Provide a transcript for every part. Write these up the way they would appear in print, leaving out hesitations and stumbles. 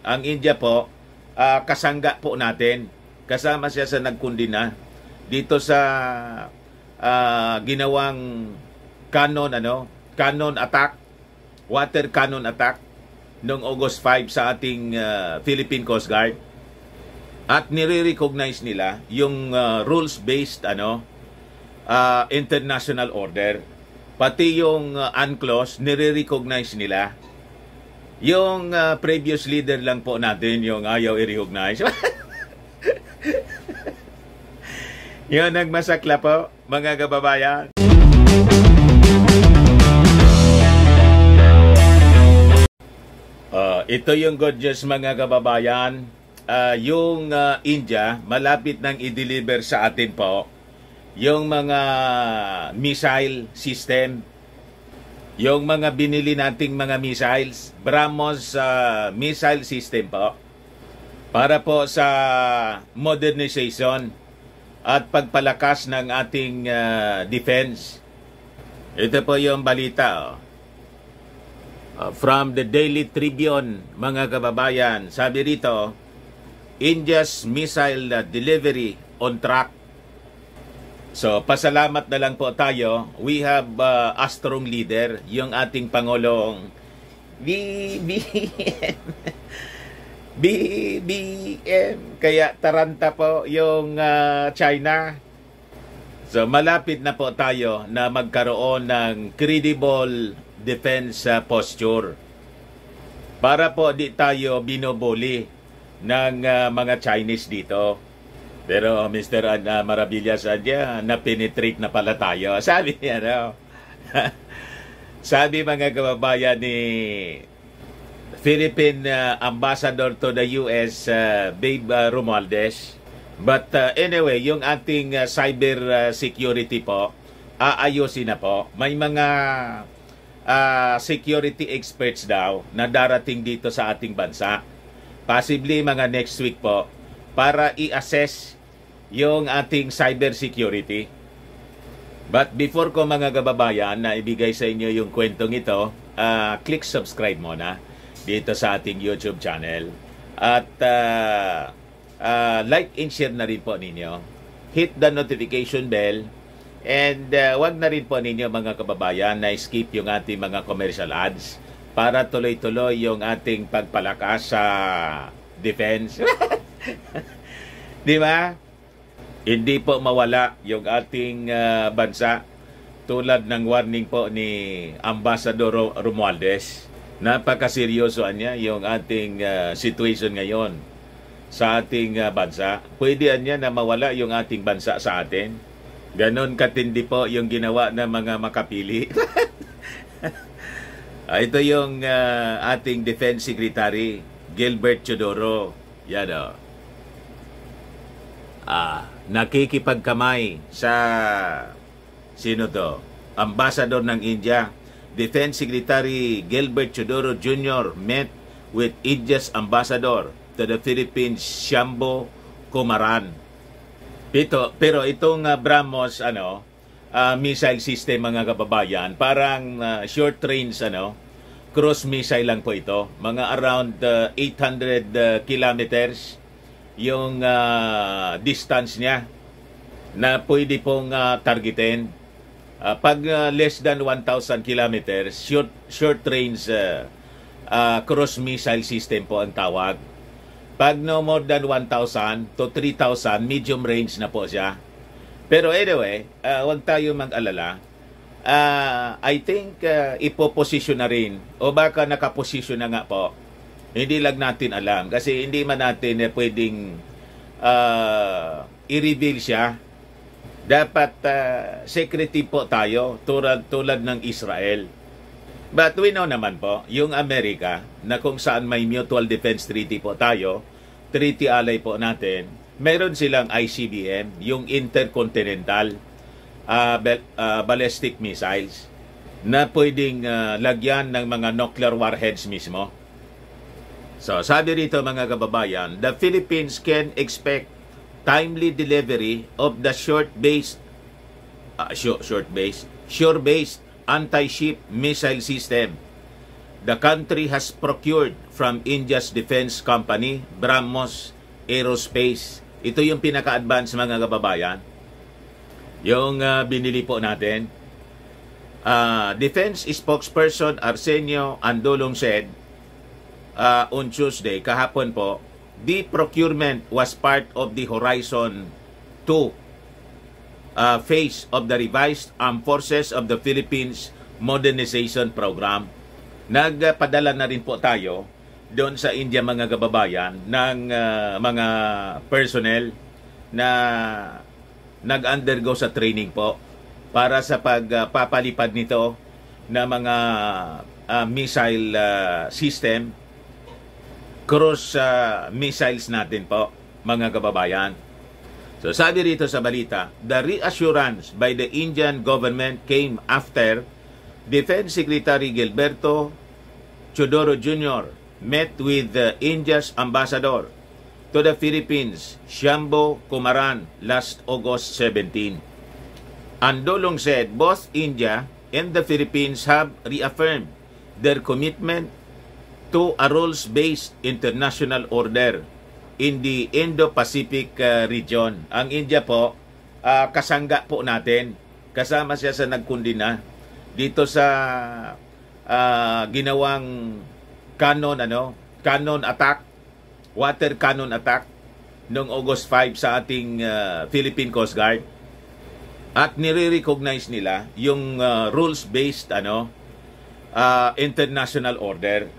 Ang India po, kasangga po natin. Kasama siya sa nagkundina dito sa ginawang cannon attack, water cannon attack noong August 5 sa ating Philippine Coast Guard. At nire-recognize nila yung rules-based international order. Pati yung UNCLOS, nire-recognize nila. Yung previous leader lang po natin, yung ayaw i-recognize. Yun ang masakla po, mga kababayan. Ito yung good news, mga kababayan. Yung India, malapit nang i-deliver sa atin po yung mga missile system. Yung mga binili nating mga missiles, BrahMos missile system po. Para po sa modernization at pagpalakas ng ating defense. Ito po yung balita. From the Daily Tribune, mga kababayan, sabi rito, India's missile delivery on track. So, pasalamat na lang po tayo. We have a strong leader, yung ating Pangulong BBM. Kaya taranta po yung China. So, malapit na po tayo na magkaroon ng credible defense posture. Para po di tayo binobuli ng mga Chinese dito. Pero Mr. Maravillas, na-penetrate na pala tayo. Sabi sabi mga kababayan ni Philippine Ambassador to the US, Babe Romualdez. But anyway, yung ating cyber security po, aayusin na po. May mga security experts daw na darating dito sa ating bansa. Possibly mga next week po, para i-assess yung ating cyber security. But before ko, mga kababayan, na ibigay sa inyo yung kwentong ito, click subscribe muna dito sa ating YouTube channel. At like and share na rin po ninyo. Hit the notification bell. And wag na rin po ninyo, mga kababayan, na skip yung ating mga commercial ads para tuloy-tuloy yung ating pagpalakas sa defense. Di ba? Hindi po mawala yung ating bansa, tulad ng warning po ni Ambassador Romualdez. Napakaseryoso niya yung ating situation ngayon sa ating bansa. Pwede niya na mawala yung ating bansa sa atin. Ganon katindi po yung ginawa ng mga makapili. Ito yung ating Defense Secretary, Gilbert Chodoro. Yan o. Nakikipagkamay sa sino to? Ambassador ng India. Defense Secretary Gilbert Chodoro Jr. met with India's ambassador to the Philippines, Shambo Kumaran. Pero itong BrahMos missile system, mga kababayan, parang short range cruise missile lang po ito. Mga around 800 kilometers yung distance niya na pwede pong targetin. Pag less than 1,000 kilometers, short range cruise missile system po ang tawag. Pag no more than 1,000 to 3,000, medium range na po siya. Pero anyway, huwag tayo mag-alala. I think ipoposisyon na rin, o baka nakaposisyon na nga po. Hindi lang natin alam kasi hindi man natin pwedeng i-reveal siya. Dapat secretive po tayo, tulad ng Israel. But we know naman po, yung Amerika, na kung saan may Mutual Defense Treaty po tayo, treaty ally po natin, meron silang ICBM, yung Intercontinental Ballistic Missiles, na pwedeng lagyan ng mga nuclear warheads mismo. So, sabi rito, mga kababayan, the Philippines can expect timely delivery of the shore-based anti-ship missile system the country has procured from India's defense company, BrahMos Aerospace. Ito yung pinaka-advance mga kababayan. Yung binili po natin. Defense spokesperson Arsenio Andolong said on Tuesday, kahapon po, the procurement was part of the Horizon 2 phase of the revised Armed Forces of the Philippines Modernization Program. Nagpadala na rin po tayo doon sa India mga kababayan ng mga personnel na nag-undergo sa training po para sa pagpapalipad nito na mga missile system, cruise missiles natin po mga kababayan. So sabi rito sa balita, the reassurance by the Indian government came after Defense Secretary Gilberto Chodoro Jr. met with India's ambassador to the Philippines, Shyambo Kumaran, last August 17. Andolong said both India and the Philippines have reaffirmed their commitment to a rules-based international order in the Indo-Pacific region. Ang India po, kasangga po natin. Kasama siya sa nagkundina dito sa ginawang cannon attack, water cannon attack noong August 5 sa ating Philippine Coast Guard. At nire-recognize nila yung rules-based international order.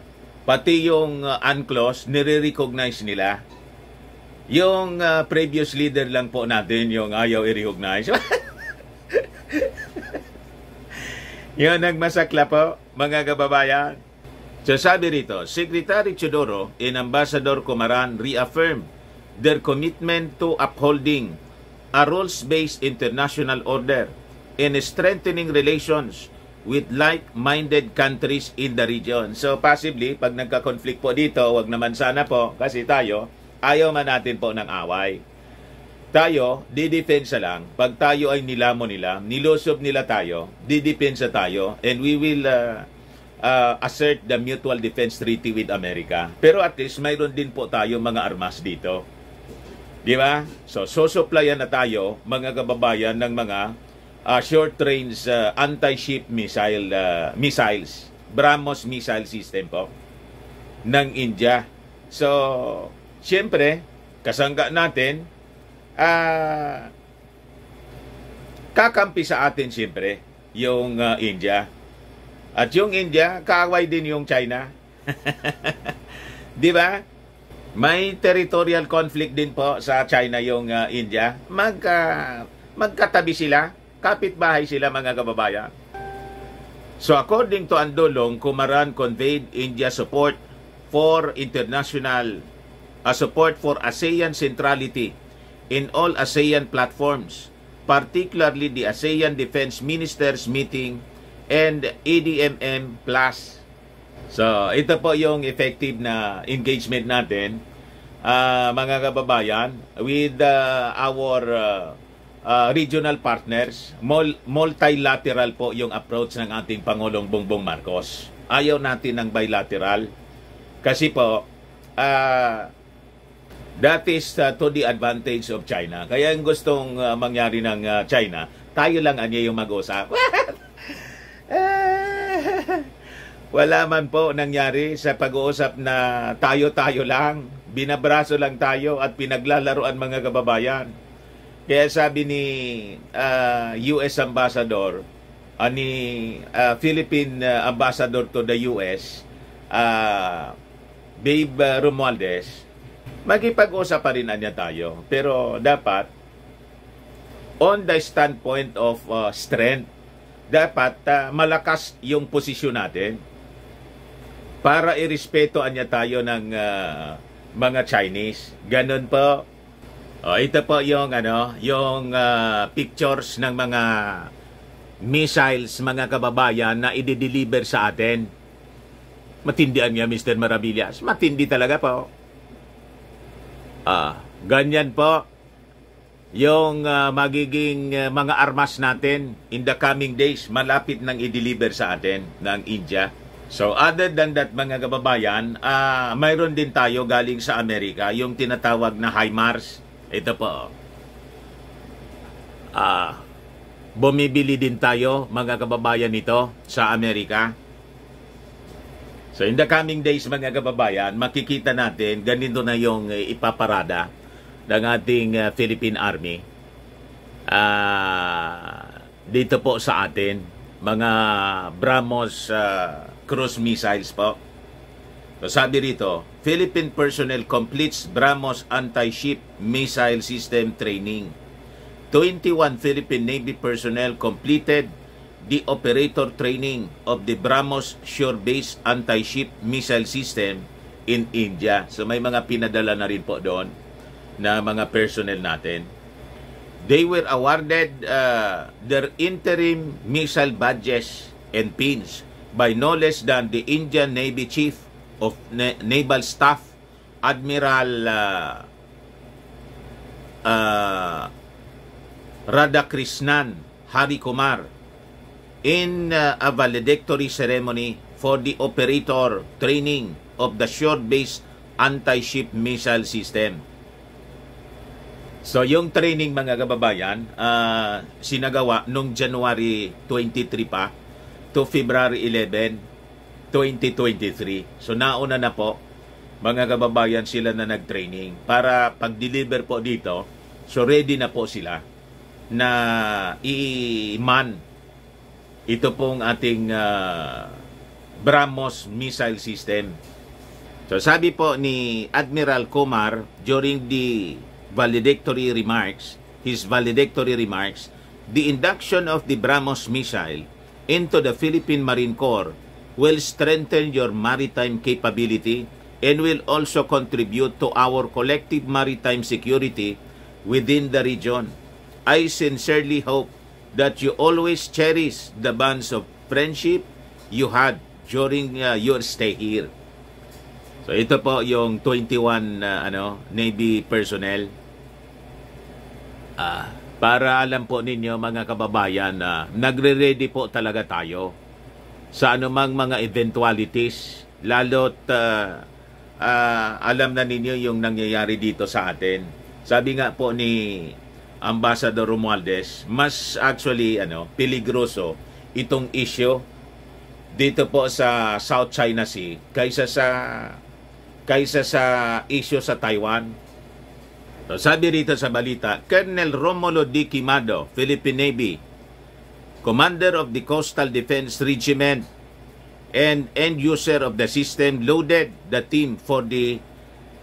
Pati yung UNCLOS, nire-recognize nila. Yung previous leader lang po natin, yung ayaw i-recognize. Yun ang masakla po, mga kababayan. So sabi rito, Secretary Chodoro and Ambassador Kumaran reaffirmed their commitment to upholding a rules-based international order and strengthening relations with like-minded countries in the region. So possibly, pag nagka-conflict po dito, wag naman sana po, kasi tayo, ayaw man natin po ng away. Tayo, didepensa lang. Pag tayo ay nilamon nila, nilusob nila tayo, didepensa tayo, and we will assert the Mutual Defense Treaty with America. Pero at least, mayroon din po tayo mga armas dito. Di ba? So, supplyan na tayo, mga kababayan, ng mga short-range anti-ship missiles. BrahMos missile system po ng India. So, siyempre, kasangga natin, kakampi sa atin siyempre yung India. At yung India, kaaway din yung China. Di ba? May territorial conflict din po sa China yung India. Magkatabi sila, kapitbahay sila mga kababayan. So according to Andolong, Kumaran conveyed India support for support for ASEAN centrality in all ASEAN platforms, particularly the ASEAN Defense Ministers Meeting and ADMM Plus. So, ito po yung effective na engagement natin, mga kababayan, with our regional partners. Multilateral po yung approach ng ating Pangulong Bongbong Marcos. Ayaw natin ng bilateral kasi po, that is to the advantage of China. Kaya yung gustong mangyari ng China, tayo lang anya yung mag-usap. Wala man po nangyari sa pag-uusap na tayo-tayo lang, binabraso lang tayo at pinaglalaruan mga kababayan. Kaya sabi ni US Ambassador, ni Philippine Ambassador to the US, Babe Romualdez, magipag-usap pa rin niya tayo. Pero dapat, on the standpoint of strength, dapat malakas yung posisyon natin para irespetuan niya tayo ng mga Chinese. Ganun po. Ito po yung pictures ng mga missiles, mga kababayan, na i-deliver sa atin. Matindihan niya, Mr. Maravillas. Matindi talaga po. Ganyan po yung magiging mga armas natin in the coming days. Malapit nang i-deliver sa atin ng India. So other than that mga kababayan, mayroon din tayo galing sa Amerika, yung tinatawag na HIMARS. Ito po. Bumibili din tayo mga kababayan nito sa Amerika. So in the coming days mga kababayan, makikita natin ganito na yung ipaparada ng ating Philippine Army. Dito po sa atin, mga BrahMos cruise missiles po. So sabi rito, Philippine personnel completes BrahMos anti-ship missile system training. 21 Philippine Navy personnel completed the operator training of the BrahMos shore-based anti-ship missile system in India. So may mga pinadala na rin po doon na mga personnel natin. They were awarded their interim missile badges and pins by no less than the Indian Navy Chief of Naval Staff, Admiral Radhakrishnan Harikumar, in a valedictory ceremony for the operator training of the shore-based anti-ship missile system. So yung training mga kababayan, sinagawa noong January 23 pa to February 11, 2023. So nauna na po mga kababayan sila na nag-training para pag-deliver po dito. So ready na po sila na i-man ito pong ating BrahMos missile system. So sabi po ni Admiral Kumar during the valedictory remarks, the induction of the BrahMos missile into the Philippine Marine Corps will strengthen your maritime capability and will also contribute to our collective maritime security within the region. I sincerely hope that you always cherish the bonds of friendship you had during your stay here. So ito po yung 21 Navy personnel. Para alam po ninyo mga kababayan na nagre-ready po talaga tayo sa anumang mga eventualities, lalo't alam na ninyo yung nangyayari dito sa atin. Sabi nga po ni Ambassador Romualdez, mas actually peligroso itong issue dito po sa South China Sea kaysa sa issue sa Taiwan. So, sabi rito sa balita, Colonel Romulo D. Quimado, Philippine Navy, Commander of the Coastal Defense Regiment and end user of the system, loaded the team for the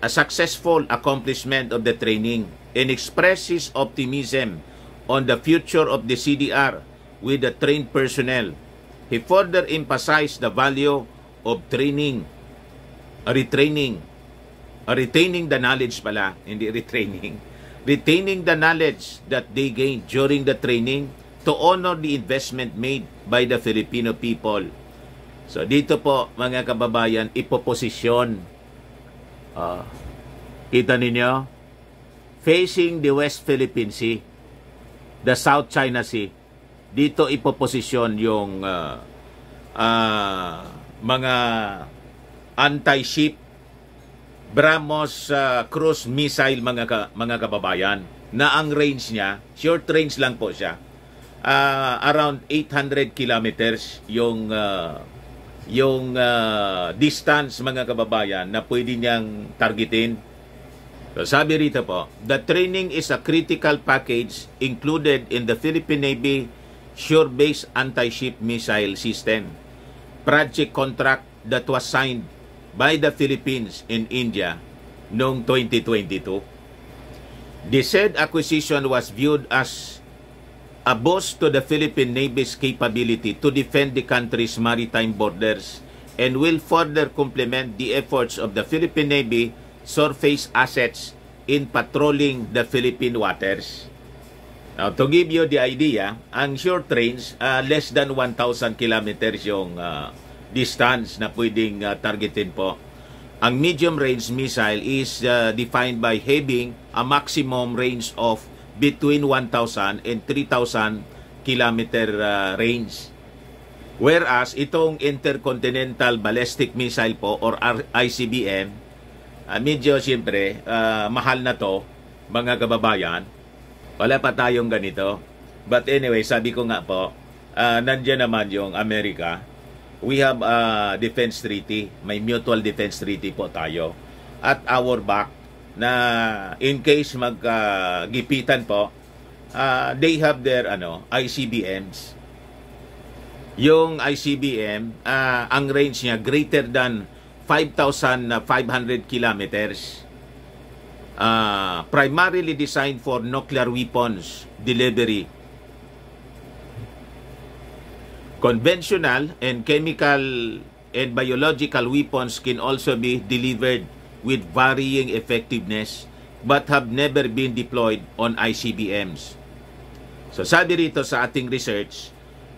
successful accomplishment of the training and expressed his optimism on the future of the CDR with the trained personnel. He further emphasized the value of retaining the knowledge pala, hindi retraining. Retaining the knowledge that they gained during the training to honor the investment made by the Filipino people. So dito po mga kababayan, ipoposisyon. Kita ninyo? Facing the West Philippine Sea, the South China Sea. Dito ipoposisyon yung mga anti-ship BrahMos cruise missile mga kababayan, na ang range niya, short range lang po siya. Around 800 kilometers yung distance mga kababayan na pwede niyang targetin. So, sabi rito po, the training is a critical package included in the Philippine Navy shore-based anti-ship missile system project contract that was signed by the Philippines in India noong 2022. The said acquisition was viewed as a boost to the Philippine Navy's capability to defend the country's maritime borders and will further complement the efforts of the Philippine Navy surface assets in patrolling the Philippine waters. Now, to give you the idea, ang short range, less than 1,000 kilometers yung distance na pwedeng targetin po. Ang medium range missile is defined by having a maximum range of between 1,000 and 3,000 kilometer range. Whereas itong Intercontinental Ballistic Missile po or ICBM, medyo siyempre mahal na to mga kababayan. Wala pa tayong ganito. But anyway, sabi ko nga po, nandiyan naman yung Amerika. We have a defense treaty. May mutual defense treaty po tayo. At our back na in case maggipitan po, they have their ICBMs. Yung ICBM, ang range niya greater than 5,500 kilometers. Primarily designed for nuclear weapons delivery. Conventional and chemical and biological weapons can also be delivered with varying effectiveness but have never been deployed on ICBMs. So sabi rito sa ating research,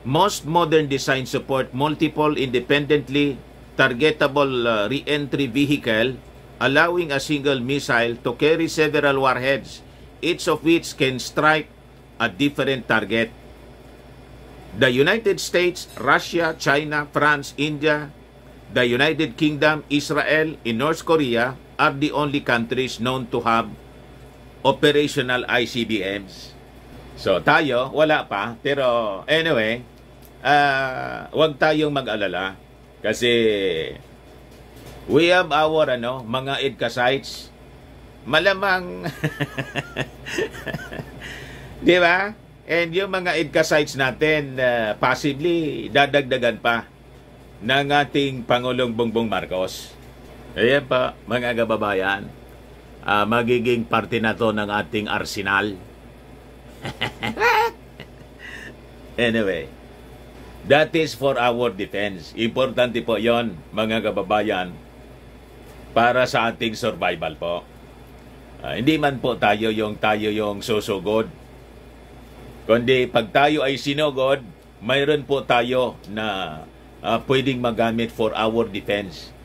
most modern designs support multiple independently targetable re-entry vehicle, allowing a single missile to carry several warheads, each of which can strike a different target. The United States, Russia, China, France, India, the United Kingdom, Israel, and North Korea are the only countries known to have operational ICBMs. So tayo, wala pa. Pero anyway, wag tayong mag-alala. Kasi we have our mga EDCA sites. Malamang di ba? And yung mga EDCA sites natin possibly dadagdagan pa ng ating Pangulong Bongbong Marcos. Ayan pa mga kababayan, magiging parte na to ng ating arsenal. Anyway, that is for our defense. Importante po yon mga kababayan, para sa ating survival po. Hindi man po tayo yung susugod. Kundi pag tayo ay sinugod, mayroon po tayo na pwedeng magamit for our defense.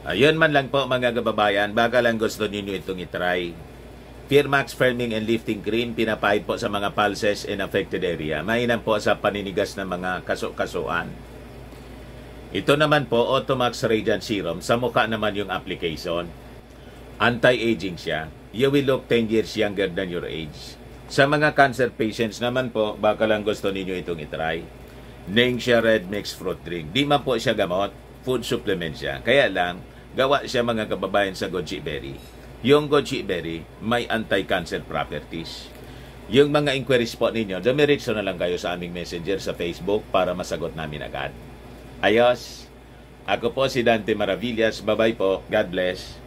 Yun man lang po mga kababayan, baka lang gusto ninyo itong itry. Firmax Firming and Lifting Cream, pinapahid po sa mga pulses in affected area. Mainam po sa paninigas ng mga kaso-kasuan. Ito naman po, Automax Radiant Serum. Sa mukha naman yung application. Anti-aging siya. You will look 10 years younger than your age. Sa mga cancer patients naman po, baka lang gusto ninyo itong itry. Ningxia Red Mix Fruit Drink. Di man po siya gamot, food supplement siya. Kaya lang, gawa siya mga kababayan sa goji berry. Yung goji berry, may anti-cancer properties. Yung mga inquiries po ninyo, dumiretso na lang kayo sa aming messenger sa Facebook para masagot namin agad. Ayos! Ako po si Dante Maravillas. Bye-bye po. God bless.